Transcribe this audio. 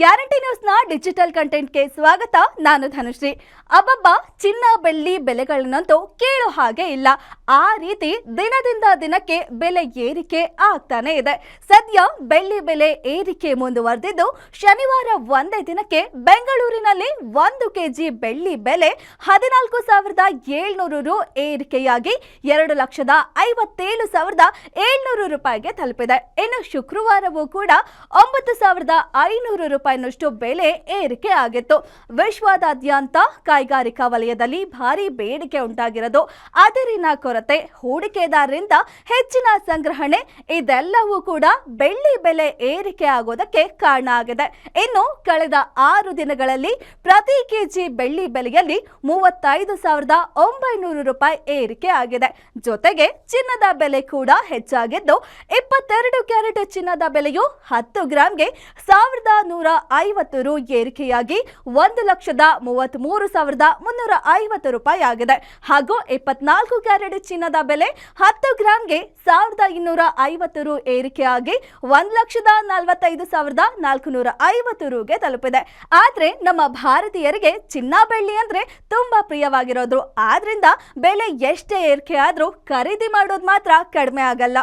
Guarantee ನ್ಯೂಸ್ನ digital ಕಂಟೆಂಟ್ಗೆ ಸ್ವಾಗತ. ನಾನು ಧನುಶ್ರೀ. ಅಬ್ಬಬ್ಬ, ಚಿನ್ನ ಬೆಳ್ಳಿ ಬೆಲೆಗಳನ್ನಂತೂ ಕೇಳೋ ಹಾಗೆ ಇಲ್ಲ. ಆ ರೀತಿ ದಿನದಿಂದ ದಿನಕ್ಕೆ ಬೆಲೆ ಏರಿಕೆ ಆಗ್ತಾನೆ ಇದೆ. ಸದ್ಯ ಬೆಳ್ಳಿ ಬೆಲೆ ಏರಿಕೆ ಮುಂದುವರೆದಿದ್ದು, ಶನಿವಾರ ಒಂದೇ ದಿನಕ್ಕೆ ಬೆಂಗಳೂರಿನಲ್ಲಿ 1 ಕೆಜಿ ಬೆಳ್ಳಿ ಬೆಲೆ 14,700 ರು ಏರಿಕೆಯಾಗಿ 2,57,700 ರೂಪಾಯಿಗೆ ತಲುಪಿದೆ. ಇನ್ನು ಶುಕ್ರವಾರವೂ ಕೂಡ 9,500 ರೂಪಾಯಿನಷ್ಟು ಬೆಲೆ ಏರಿಕೆ ಆಗಿತ್ತು. ವಿಶ್ವದಾದ್ಯಂತ ಕೈಗಾರಿಕಾ ವಲಯದಲ್ಲಿ ಭಾರಿ ಬೇಡಿಕೆ ಉಂಟಾಗಿರೋದು, ಅದಿರಿನ ಕೊರತೆ, ಹೂಡಿಕೆದಾರರಿಂದ ಹೆಚ್ಚಿನ ಸಂಗ್ರಹಣೆ ಇದೆಲ್ಲವೂ ಕೂಡ ಬೆಳ್ಳಿ ಬೆಲೆ ಏರಿಕೆ ಆಗೋದಕ್ಕೆ ಕಾರಣ ಆಗಿದೆ. ಇನ್ನು ಕಳೆದ 6 ದಿನಗಳಲ್ಲಿ ಪ್ರತಿ ಕೆಜಿ ಬೆಳ್ಳಿ ಬೆಲೆಯಲ್ಲಿ 35,900 ರೂಪಾಯಿ ಏರಿಕೆ ಆಗಿದೆ. ಜೊತೆಗೆ ಚಿನ್ನದ ಬೆಲೆ ಕೂಡ ಹೆಚ್ಚಾಗಿದ್ದು, 22 ಕ್ಯಾರೆಟ್ ಚಿನ್ನದ ಬೆಲೆಯು 10 ಗ್ರಾಂಗೆ 1,150 ರು ಏರಿಕೆಯಾಗಿ 1,33,350 ರೂಪಾಯಿ ಆಗಿದೆ. ಹಾಗೂ 24 ಕ್ಯಾರೆಟ್ ಚಿನ್ನದ ಬೆಲೆ 10 ಗ್ರಾಂಗೆ 1,250 ರು ಏರಿಕೆಯಾಗಿ 1,45,450 ರುಗೆ ತಲುಪಿದೆ. ಆದ್ರೆ ನಮ್ಮ ಭಾರತೀಯರಿಗೆ ಚಿನ್ನ ಬೆಳ್ಳಿ ಅಂದ್ರೆ ತುಂಬಾ ಪ್ರಿಯವಾಗಿರೋದು. ಆದ್ರಿಂದ ಬೆಲೆ ಎಷ್ಟೇ ಏರಿಕೆ ಆದ್ರೂ ಖರೀದಿ ಮಾಡೋದು ಮಾತ್ರ ಕಡಿಮೆ ಆಗಲ್ಲ.